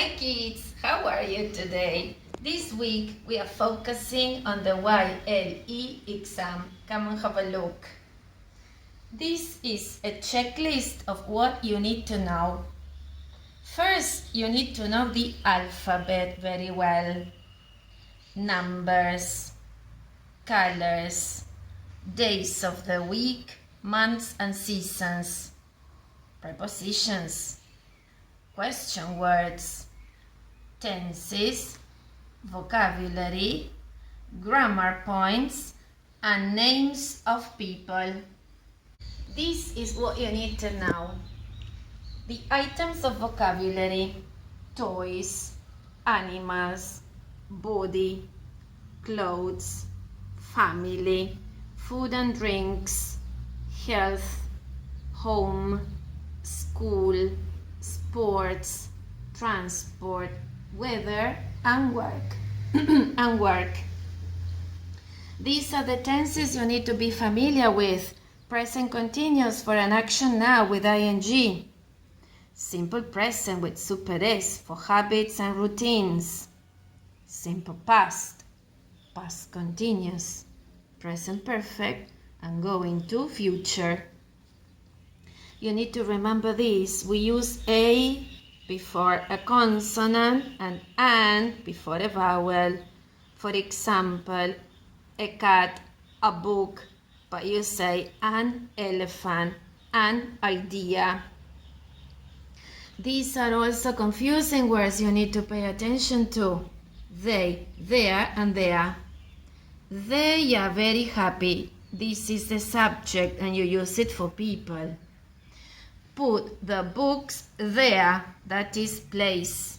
Hi kids, how are you today? This week we are focusing on the YLE exam. Come and have a look. This is a checklist of what you need to know. First, you need to know the alphabet very well. Numbers, colors, days of the week, months and seasons, prepositions, question words, tenses, vocabulary, grammar points, and names of people. This is what you need to know. The items of vocabulary: toys, animals, body, clothes, family, food and drinks, health, home, school, sports, transport, weather, and work. and work. These are the tenses you need to be familiar with. Present continuous for an action now with ing. Simple present with super S for habits and routines. Simple past, past continuous, present perfect, and going to future. You need to remember this. We use a before a consonant and before a vowel. For example, a cat, a book, but you say an elephant, an idea. These are also confusing words you need to pay attention to. They, there, and there. They are very happy. This is the subject and you use it for people. Put the books there, that is place.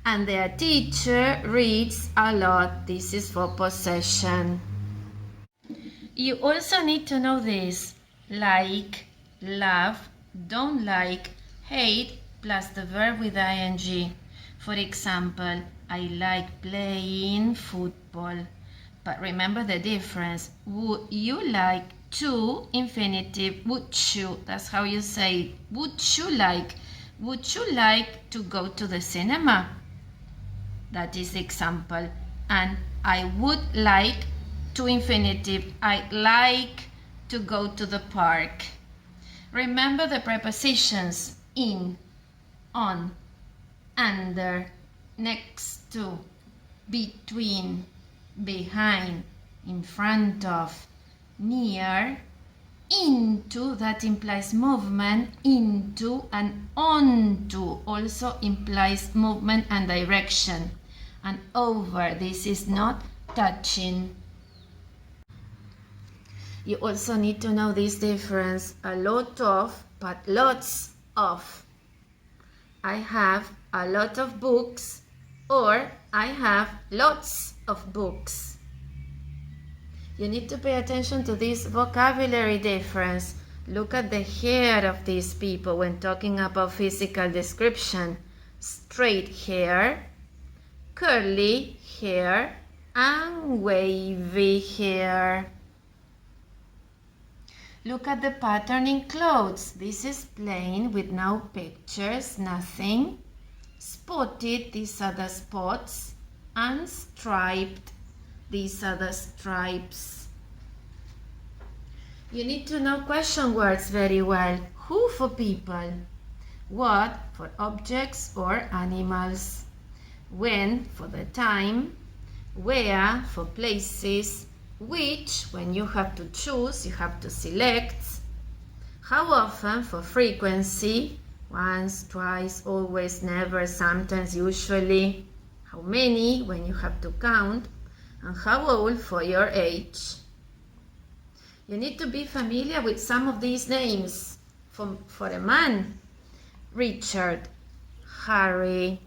And their teacher reads a lot, this is for possession. You also need to know this: like, love, don't like, hate, plus the verb with ing. For example, I like playing football. But remember the difference. Would you like to, infinitive, would you, that's how you say it. Would you like to go to the cinema? That is example. And I would like to, infinitive, I'd like to go to the park. Remember the prepositions: in, on, under, next to, between, behind, in front of, near, into, that implies movement, into, and onto also implies movement and direction, and over, this is not touching. You also need to know this difference: a lot of, but lots of. I have a lot of books, or I have lots of books. You need to pay attention to this vocabulary difference. Look at the hair of these people when talking about physical description: straight hair, curly hair, and wavy hair. Look at the pattern in clothes. This is plain with no pictures, nothing. Spotted, these are the spots. And striped, these are the stripes. You need to know question words very well. Who for people, what for objects or animals, when for the time, where for places, which when you have to choose, you have to select, how often for frequency, once, twice, always, never, sometimes, usually, how many when you have to count, and how old for your age. You need to be familiar with some of these names. For a man: Richard, Harry,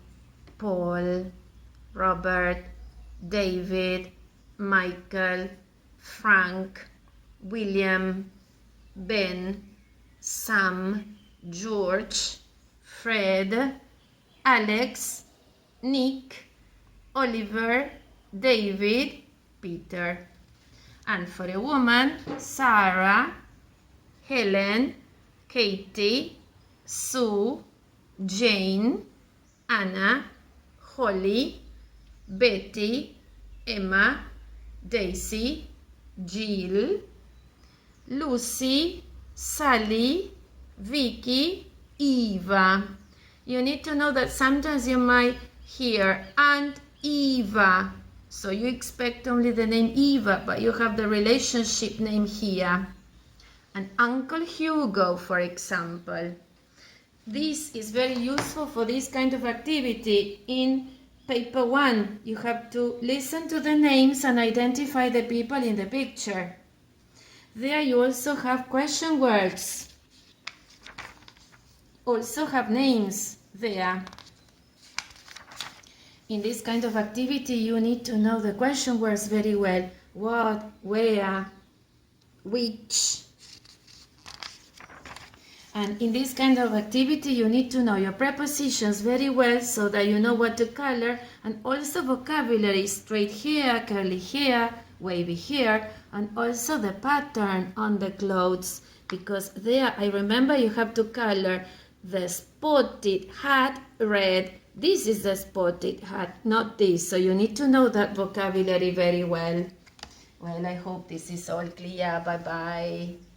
Paul, Robert, David, Michael, Frank, William, Ben, Sam, George, Fred, Alex, Nick, Oliver, David, Peter. And for a woman: Sarah, Helen, Katie, Sue, Jane, Anna, Holly, Betty, Emma, Daisy, Jill, Lucy, Sally, Vicky, Eva. You need to know that sometimes you might hear Aunt Eva. So you expect only the name Eva, but you have the relationship name here. And Uncle Hugo, for example. This is very useful for this kind of activity. In paper 1, you have to listen to the names and identify the people in the picture. There you also have question words. Also have names there. In this kind of activity, you need to know the question words very well. What, where, which. And in this kind of activity, you need to know your prepositions very well so that you know what to color, and also vocabulary, straight hair, curly hair, wavy hair, and also the pattern on the clothes, because there, I remember you have to color the spotted hat red. This is the spotted hat, not this, so you need to know that vocabulary very well. Well, I hope this is all clear. Bye-bye.